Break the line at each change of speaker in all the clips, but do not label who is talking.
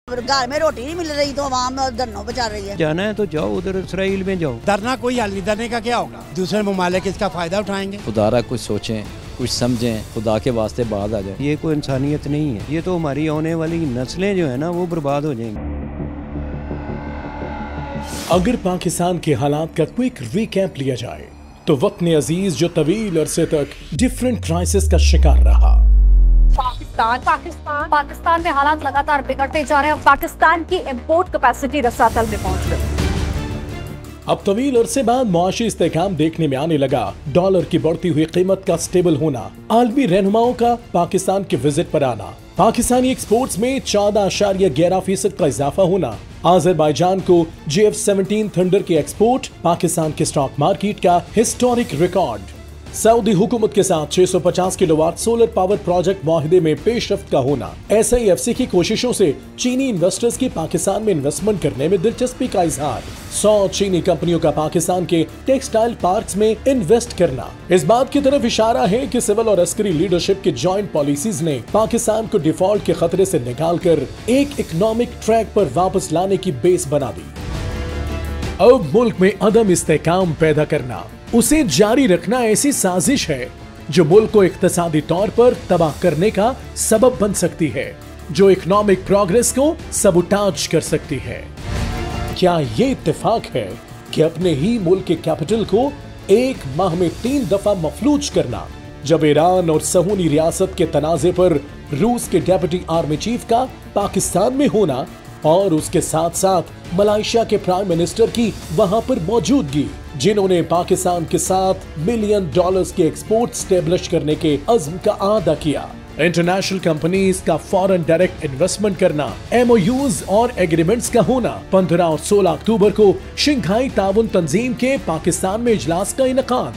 घर में रोटी नहीं मिल रही तो आवाम धरनों पे चल रही है।
जाना है तो जाओ, उधर इसराइल में जाओ।
डरना कोई हल नहीं, डरने का क्या होगा, दूसरे ममालिक इसका फायदा उठाएंगे।
खुदारा कुछ सोचें, कुछ समझें, खुदा के वास्ते बात आ जाए।
ये कोई इंसानियत नहीं है, ये तो हमारी आने वाली नस्लें जो है ना वो बर्बाद हो जाएंगी।
अगर पाकिस्तान के हालात का क्विक रिकैप लिया जाए तो वतन अजीज जो तवील अरसे तक डिफरेंट क्राइसिस का शिकार रहा।
पाकिस्तान में हालात लगातार बिगड़ते जा रहे हैं। पाकिस्तान की इंपोर्ट कैपेसिटी रसातल में पहुंच गई।
अब तवील अरसे बाद मुआशी इस्तेहकाम देखने में आने लगा। डॉलर की बढ़ती हुई कीमत का स्टेबल होना, आलमी रहनुमाओं का पाकिस्तान के विजिट पर आना, पाकिस्तानी एक्सपोर्ट्स में 14.11% का इजाफा होना, आज़रबाईजान को JF-17 थंडर के एक्सपोर्ट, पाकिस्तान के स्टॉक मार्केट का हिस्टोरिक रिकॉर्ड, सऊदी हुकूमत के साथ 650 किलोवाट सोलर पावर प्रोजेक्ट मुआहिदे में पेशरफ्त का होना, SIFC की कोशिशों से चीनी इन्वेस्टर्स की पाकिस्तान में इन्वेस्टमेंट करने में दिलचस्पी का इजहार, 100 चीनी कंपनियों का पाकिस्तान के टेक्सटाइल पार्क्स में इन्वेस्ट करना, इस बात की तरफ इशारा है कि सिविल और अस्करी लीडरशिप की जॉइंट पॉलिसीज ने पाकिस्तान को डिफॉल्ट के खतरे से निकालकर एक इकोनॉमिक ट्रैक पर वापस लाने की बेस बना दी। अब मुल्क में अदम इस्तेहकाम पैदा करना, उसे जारी रखना ऐसी साजिश है जो मुल्क को इक्तिसादी तौर पर तबाह करने का सबब बन सकती है, जो इकोनॉमिक प्रोग्रेस को सबुटाज कर सकती है। क्या ये इत्तेफाक है कि अपने ही मुल्क के कैपिटल को एक माह में 3 दफा मफलूज करना, जब ईरान और सहूनी रियासत के तनाजे पर रूस के डेप्यूटी आर्मी चीफ का पाकिस्तान में होना और उसके साथ साथ मलेशिया के प्राइम मिनिस्टर की वहां पर मौजूदगी, जिन्होंने पाकिस्तान के साथ $1 मिलियन के एक्सपोर्ट स्टेब्लिश करने के अज़्म का आदा किया, इंटरनेशनल कंपनीज का फॉरेन डायरेक्ट इन्वेस्टमेंट करना, MOUs और एग्रीमेंट्स का होना, 15 और 16 अक्टूबर को शंघाई ताउन तंजीम के पाकिस्तान में इजलास का इनेकाद,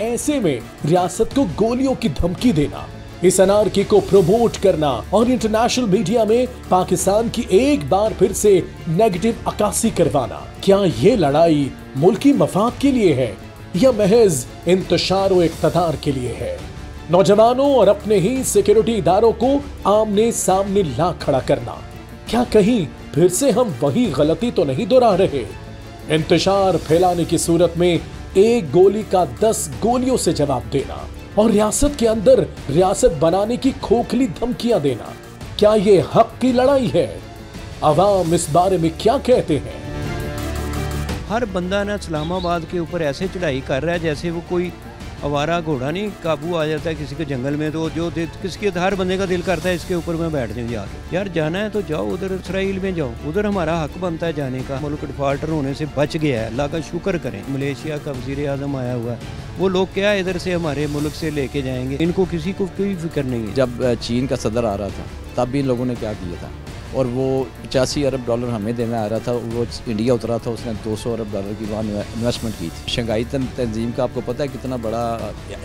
ऐसे में रियासत को गोलियों की धमकी देना, इस अनारकी को प्रमोट करना और इंटरनेशनल मीडिया में पाकिस्तान की एक बार फिर से नेगेटिव अक्कासी करवाना, क्या ये लड़ाई मुल्की मफाद के लिए है या महज इंतशार व इक़्तिदार के लिए है? नौजवानों और अपने ही सिक्योरिटी इदारों को आमने सामने ला खड़ा करना, क्या कहीं फिर से हम वही गलती तो नहीं दोहरा रहे? इंतशार फैलाने की सूरत में एक गोली का 10 गोलियों से जवाब देना और रियासत के अंदर रियासत बनाने की खोखली धमकियां देना, क्या ये हक की लड़ाई है? अवाम इस बारे में क्या कहते हैं?
हर बंदा ना इस्लामाबाद के ऊपर ऐसे चढ़ाई कर रहा है जैसे वो कोई आवारा घोड़ा नहीं, काबू आ जाता है किसी के जंगल में तो जो किसके हर बंदे का दिल करता है इसके ऊपर मैं बैठ जाऊँ यार जाना है तो जाओ, उधर इसराइल में जाओ, उधर हमारा हक बनता है जाने का। मुल्क डिफॉल्टर होने से बच गया है, अल्लाह का शुक्र करें। मलेशिया का वज़ीर आज़म आया हुआ है, वो लोग क्या इधर से हमारे मुल्क से लेके जाएंगे, इनको किसी को कोई फिक्र नहीं है।
जब चीन का सदर आ रहा था तब भी इन लोगों ने क्या किया था, और वो 85 अरब डॉलर हमें देना आ रहा था, वो इंडिया उतरा था, उसने 200 अरब डॉलर की वहाँ इन्वेस्टमेंट की थी। शंघाई तंजीम का आपको पता है कितना बड़ा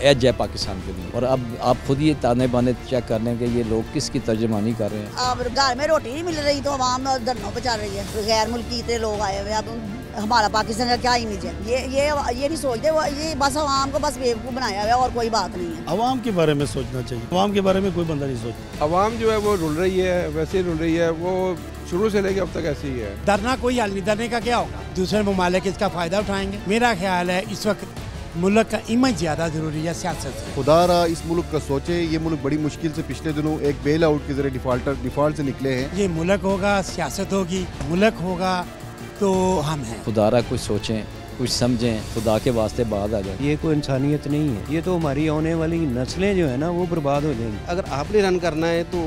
एज है पाकिस्तान के लिए, और अब आप खुद ये ताने बाने चेक कर लें कि ये लोग किसकी तर्जमानी कर रहे हैं।
अब घर में रोटी नहीं मिल रही तो आवाम धरनों पे चल रही है। गैर मुल्की इतने लोग आए हुए, अब हमारा पाकिस्तान का क्या इमेज है? ये नहीं सोचते, ये बस आवाम को बस बेवकूफ़ बनाया हुआ है और कोई बात नहीं है।
अवाम के बारे में सोचना चाहिए, अवाम के बारे में कोई बंदा नहीं सोचता।
अवाम जो है वो रुल रही है, वैसे ही रुल रही है, वो शुरू से लेके अब तक ऐसी ही है।
डरना कोई हल नहीं, डरने का क्या होगा, दूसरे ममालिक इसका फायदा उठाएंगे। मेरा ख्याल है इस वक्त मुल्क का इमेज ज्यादा जरूरी है सियासत से।
खुदारा इस मुल्क का सोचे, ये मुल्क बड़ी मुश्किल से पिछले दिनों एक बेल आउट के जरिए डिफॉल्ट से निकले हैं।
ये मुल्क होगा, सियासत होगी, मुल्क होगा तो हम हैं।
खुदारा कुछ सोचें, कुछ समझें, खुदा के वास्ते बात आ जाए।
ये कोई इंसानियत नहीं है, ये तो हमारी आने वाली नस्लें जो है ना वो बर्बाद हो जाएंगी।
अगर आपने रन करना है तो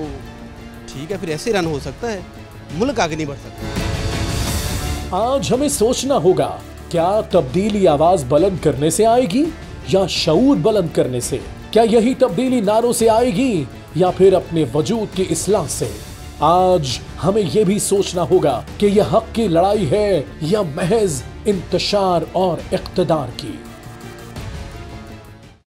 ठीक है, फिर ऐसे रन हो सकता है, मुल्क आगे नहीं बढ़ सकता।
आज हमें सोचना होगा, क्या तब्दीली आवाज बुलंद करने से आएगी या शऊर बुलंद करने से? क्या यही तब्दीली नारों से आएगी या फिर अपने वजूद की इस्लाह से? आज हमें यह भी सोचना होगा कि यह हक की लड़ाई है या महज इंतशार और इक़्तिदार की।